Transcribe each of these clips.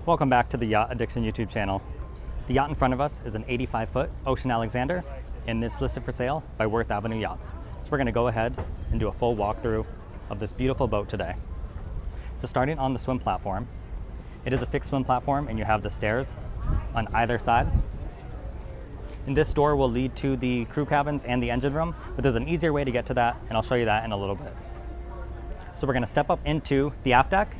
Welcome back to the Yacht Addiction YouTube channel. The yacht in front of us is an 85-foot Ocean Alexander, and it's listed for sale by Worth Avenue Yachts. So we're going to go ahead and do a full walkthrough of this beautiful boat today. So starting on the swim platform, it is a fixed swim platform and you have the stairs on either side. And this door will lead to the crew cabins and the engine room, but there's an easier way to get to that, and I'll show you that in a little bit. So we're going to step up into the aft deck.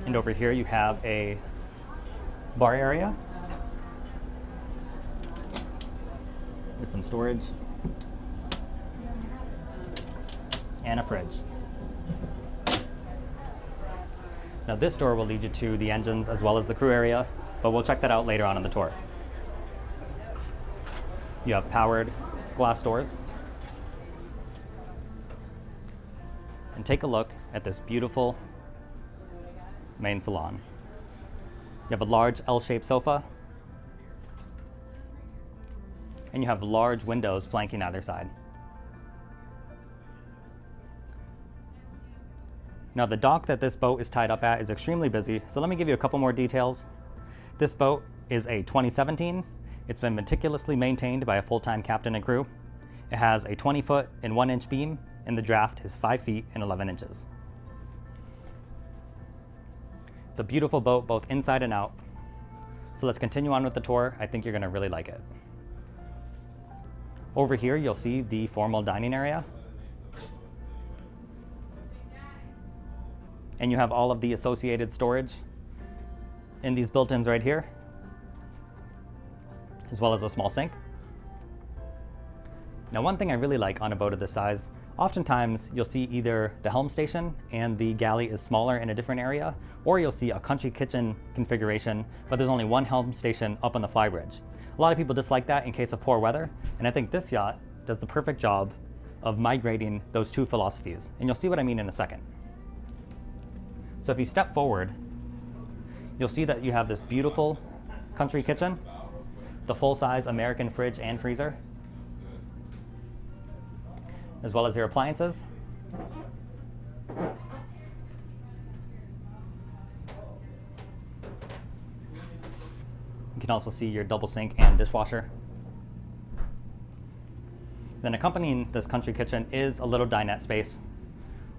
And over here you have a bar area with some storage and a fridge. Now this door will lead you to the engines as well as the crew area, but we'll check that out later on in the tour. You have powered glass doors. And take a look at this beautiful main salon. You have a large L-shaped sofa, and you have large windows flanking either side. Now the dock that this boat is tied up at is extremely busy, so let me give you a couple more details. This boat is a 2017. It's been meticulously maintained by a full-time captain and crew. It has a 20-foot and 1-inch beam, and the draft is 5 feet and 11 inches. It's a beautiful boat, both inside and out. So let's continue on with the tour. I think you're gonna really like it. Over here, you'll see the formal dining area. And you have all of the associated storage in these built-ins right here, as well as a small sink. Now, one thing I really like on a boat of this size, oftentimes you'll see either the helm station and the galley is smaller in a different area, or you'll see a country kitchen configuration, but there's only one helm station up on the Flybridge. A lot of people dislike that in case of poor weather, and I think this yacht does the perfect job of migrating those two philosophies, and you'll see what I mean in a second. So if you step forward, you'll see that you have this beautiful country kitchen, the full-size American fridge and freezer, as well as your appliances. You can also see your double sink and dishwasher. Then accompanying this country kitchen is a little dinette space.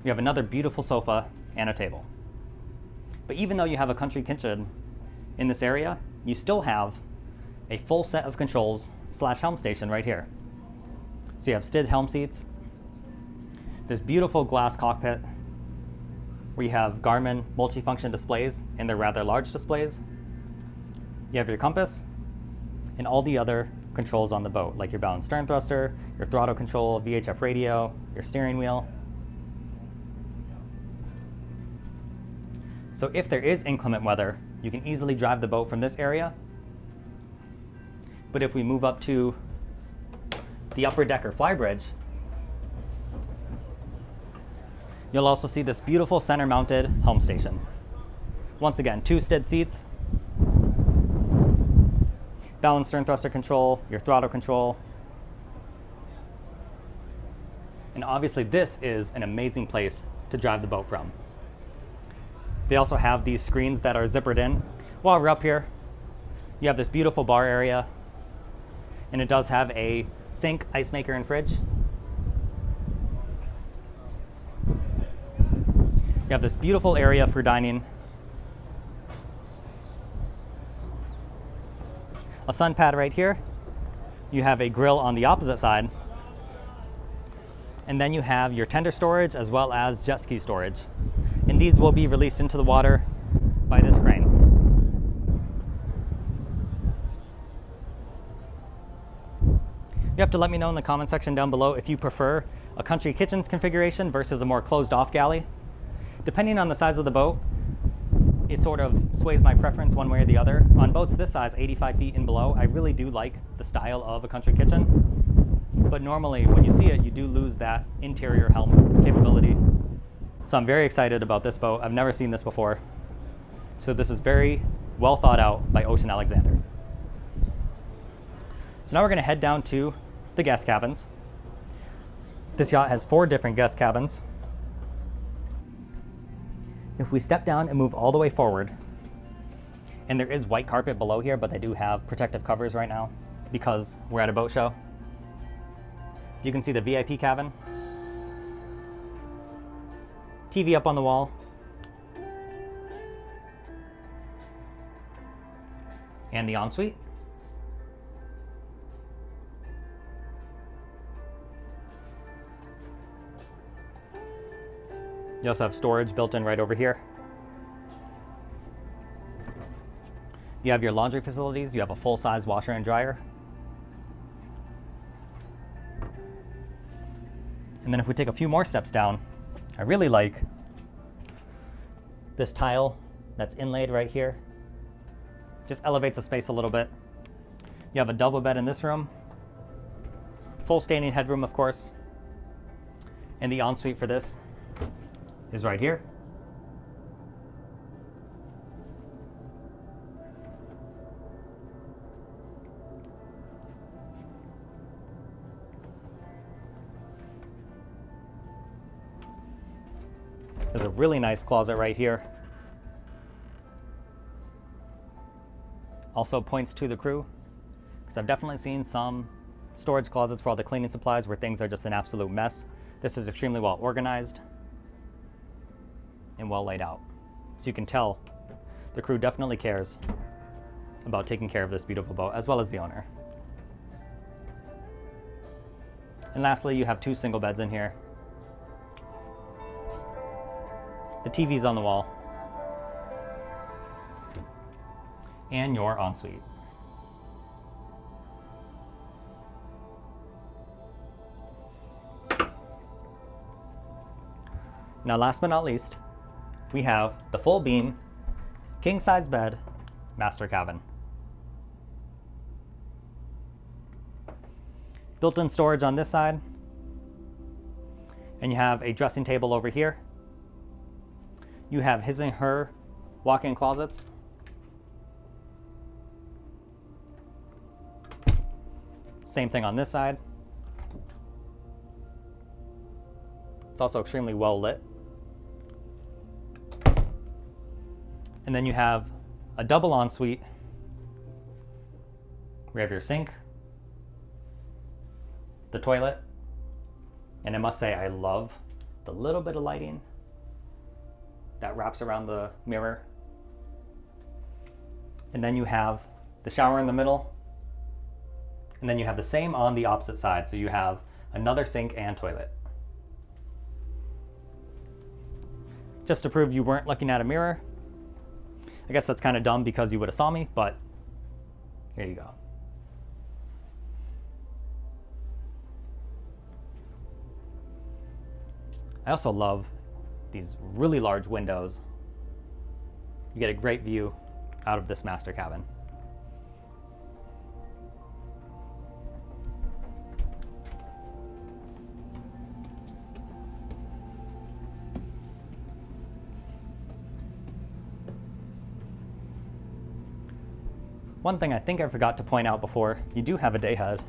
You have another beautiful sofa and a table. But even though you have a country kitchen in this area, you still have a full set of controls / helm station right here. So you have STID helm seats, this beautiful glass cockpit where you have Garmin multifunction displays, and they're rather large displays. You have your compass and all the other controls on the boat, like your bow and stern thruster, your throttle control, VHF radio, your steering wheel. So if there is inclement weather, you can easily drive the boat from this area. But if we move up to the upper deck or Flybridge, you'll also see this beautiful center-mounted helm station. Once again, 2 STID seats, bow and stern thruster control, your throttle control. And obviously this is an amazing place to drive the boat from. They also have these screens that are zippered in. While we're up here, you have this beautiful bar area, and it does have a sink, ice maker, and fridge. You have this beautiful area for dining. A sun pad right here. You have a grill on the opposite side. And then you have your tender storage as well as jet ski storage. And these will be released into the water by this crane. You have to let me know in the comment section down below if you prefer a country kitchen configuration versus a more closed off galley. Depending on the size of the boat, it sort of sways my preference one way or the other. On boats this size, 85 feet and below, I really do like the style of a country kitchen. But normally when you see it, you do lose that interior helm capability. So I'm very excited about this boat. I've never seen this before. So this is very well thought out by Ocean Alexander. So now we're going to head down to the guest cabins. This yacht has 4 different guest cabins. If we step down and move all the way forward, and there is white carpet below here, but they do have protective covers right now because we're at a boat show. You can see the VIP cabin, TV up on the wall, and the ensuite. You also have storage built in right over here. You have your laundry facilities. You have a full-size washer and dryer. And then if we take a few more steps down, I really like this tile that's inlaid right here. Just elevates the space a little bit. You have a double bed in this room. Full standing headroom, of course. And the ensuite for this is right here. There's a really nice closet right here. Also points to the crew, because I've definitely seen some storage closets for all the cleaning supplies where things are just an absolute mess. This is extremely well organized and well laid out. So you can tell the crew definitely cares about taking care of this beautiful boat, as well as the owner. And lastly, you have 2 single beds in here. The TV's on the wall. And your ensuite. Now, last but not least, we have the full beam, king-size bed, master cabin. Built-in storage on this side. And you have a dressing table over here. You have his and her walk-in closets. Same thing on this side. It's also extremely well lit. And then you have a double ensuite. We have your sink, the toilet, and I must say I love the little bit of lighting that wraps around the mirror. And then you have the shower in the middle. And then you have the same on the opposite side. So you have another sink and toilet. Just to prove you weren't looking at a mirror. I guess that's kind of dumb because you would have saw me, but here you go. I also love these really large windows. You get a great view out of this master cabin. One thing I think I forgot to point out before, you do have a day head.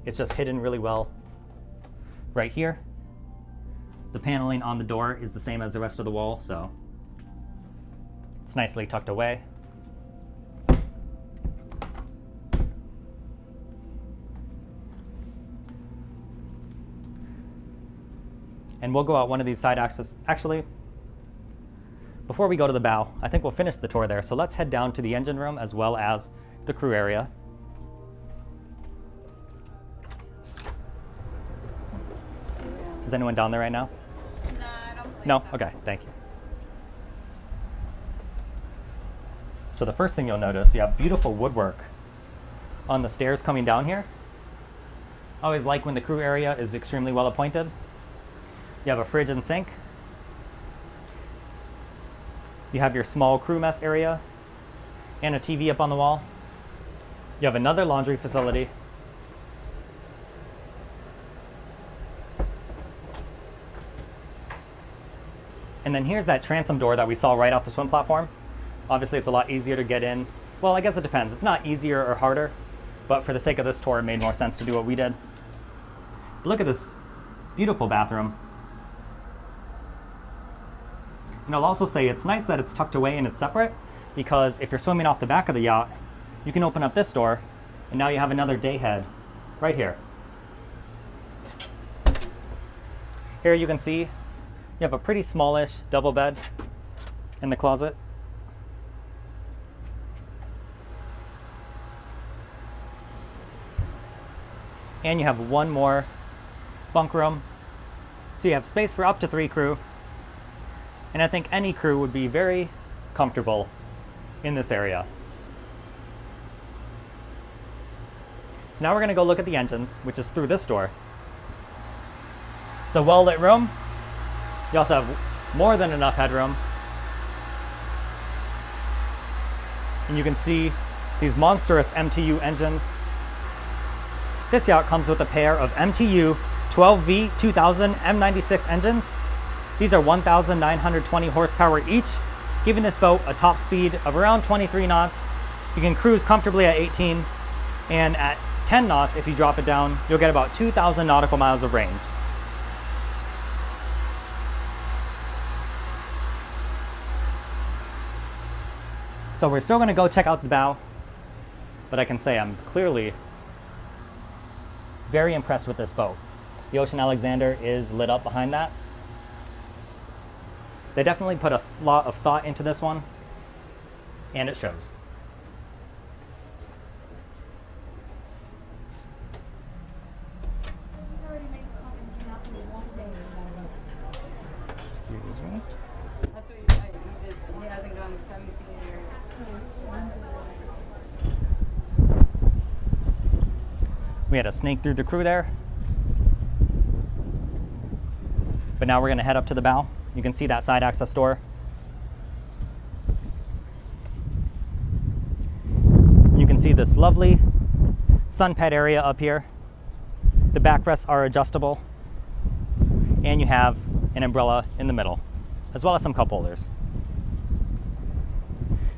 It's just hidden really well right here. The paneling on the door is the same as the rest of the wall, so it's nicely tucked away. And we'll go out one of these side access. Actually, before we go to the bow, I think we'll finish the tour there. So let's head down to the engine room as well as the crew area. Is anyone down there right now? No, I don't believe No? so. Okay, thank you. So the first thing you'll notice, you have beautiful woodwork on the stairs coming down here. I always like when the crew area is extremely well appointed. You have a fridge and sink. You have your small crew mess area and a TV up on the wall. You have another laundry facility. And then here's that transom door that we saw right off the swim platform. Obviously it's a lot easier to get in. Well, I guess it depends. It's not easier or harder, but for the sake of this tour, it made more sense to do what we did. But look at this beautiful bathroom. And I'll also say it's nice that it's tucked away and it's separate, because if you're swimming off the back of the yacht, you can open up this door and now you have another day head right here. Here you can see you have a pretty smallish double bed in the closet. And you have one more bunk room. So you have space for up to 3 crew. And I think any crew would be very comfortable in this area. So now we're going to go look at the engines, which is through this door. It's a well-lit room. You also have more than enough headroom. And you can see these monstrous MTU engines. This yacht comes with a pair of MTU 12V 2000 M96 engines. These are 1,920 horsepower each, giving this boat a top speed of around 23 knots. You can cruise comfortably at 18, and at 10 knots, if you drop it down, you'll get about 2,000 nautical miles of range. So we're still going to go check out the bow, but I can say I'm clearly very impressed with this boat. The Ocean Alexander is lit up behind that. They definitely put a lot of thought into this one, and it shows. Excuse me. That's what you said. He hasn't gone 17 years. We had to snake through the crew there. But now we're going to head up to the bow. You can see that side access door. You can see this lovely sun pad area up here. The backrests are adjustable. And you have an umbrella in the middle, as well as some cup holders.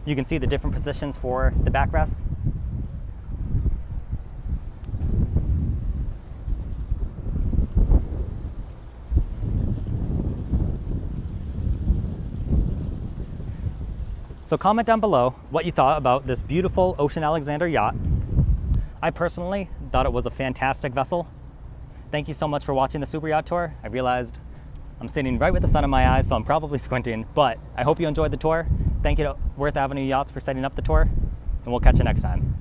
You can see the different positions for the backrests. So comment down below what you thought about this beautiful Ocean Alexander yacht. I personally thought it was a fantastic vessel. Thank you so much for watching the Super Yacht Tour. I realized I'm sitting right with the sun in my eyes, so I'm probably squinting, but I hope you enjoyed the tour. Thank you to Worth Avenue Yachts for setting up the tour, and we'll catch you next time.